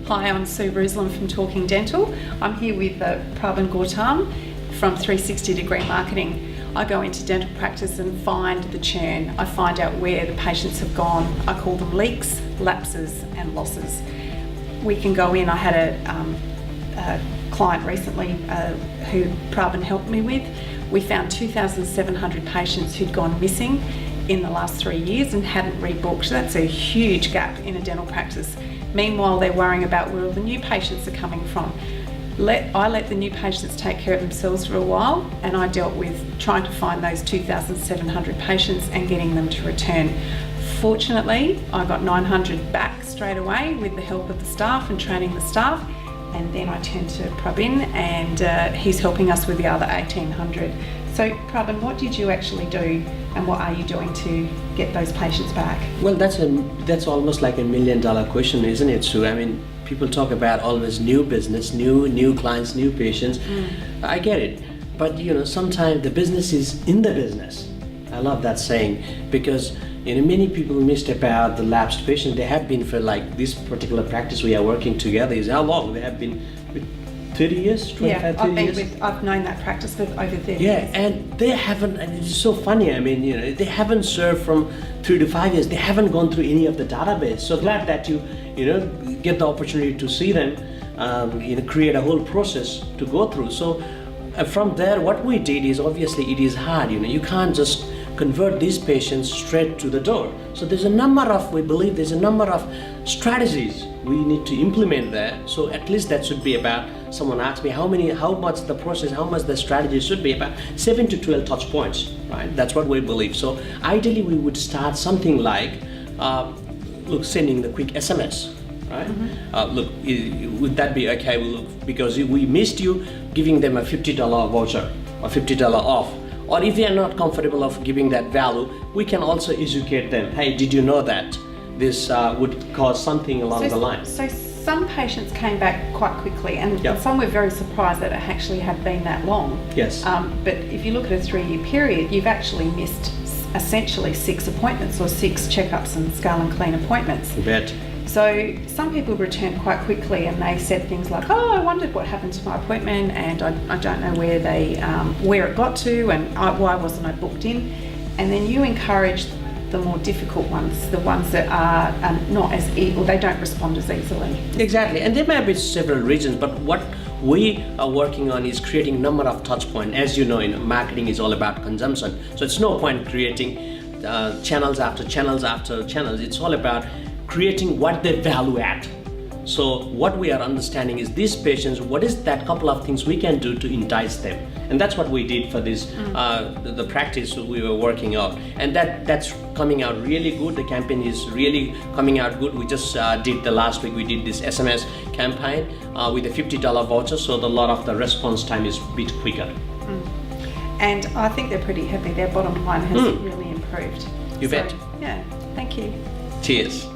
Hi, I'm Sue Ruslan from Talking Dental. I'm here with Prabhan Gautam from 360 Degree Marketing. I go into dental practice and find the churn. I find out where the patients have gone. I call them leaks, lapses and losses. We can go in. I had a client recently who Prabhan helped me with. We found 2,700 patients who'd gone missing in the last 3 years and hadn't rebooked. That's a huge gap in a dental practice. Meanwhile, they're worrying about where all the new patients are coming from. I let the new patients take care of themselves for a while, and I dealt with trying to find those 2,700 patients and getting them to return. Fortunately, I got 900 back straight away with the help of the staff and training the staff, and then I turned to Prabhan, and he's helping us with the other 1,800. So Prabhan, what did you actually do, and what are you doing to get those patients back? Well, that's almost like $1 million question, isn't it, Sue? I mean, people talk about always new business, new clients, new patients. I get it, but sometimes the business is in the business. I love that saying, because many people missed about the lapsed patients. They have been for like this particular practice we are working together is how long? They have been 30 years, 25, 30 years? I've known that practice for over 30 years. Yeah, and they haven't, and it's so funny, I mean, they haven't served from 3 to 5 years. They haven't gone through any of the database. So glad that you get the opportunity to see them, create a whole process to go through. So from there, what we did is, obviously it is hard, you can't just convert these patients straight to the door. So we believe there's a number of strategies we need to implement there. So at least that should be about, someone asked me how much the process, how much the strategy should be, about 7 to 12 touch points, right? That's what we believe. So ideally we would start something like, sending the quick SMS, right? Would that be okay? Because we missed you, giving them a $50 voucher or $50 off. Or if you are not comfortable of giving that value, we can also educate them. Hey, did you know that this would cause something along the line? So some patients came back quite quickly, and some were very surprised that it actually had been that long. Yes. But if you look at a 3-year period, you've actually missed essentially 6 appointments or 6 checkups and scale and clean appointments. You bet. So some people returned quite quickly, and they said things like, "Oh, I wondered what happened to my appointment, and I don't know where it got to, and why wasn't I booked in?" And then you encourage the more difficult ones, the ones that are not as or they don't respond as easily. Exactly, and there may be several reasons, but what we are working on is creating a number of touch points. As you know, marketing is all about consumption, so it's no point creating channels after channels after channels. It's all about creating what they value add. So what we are understanding is these patients, what is that couple of things we can do to entice them, and that's what we did for this the practice we were working on, and that's coming out really good. The campaign is really coming out good. We just did the last week, we did this SMS campaign with a $50 voucher, so a lot of the response time is a bit quicker. And I think they're pretty happy. Their bottom line has really improved. You bet. Yeah, thank you. Cheers.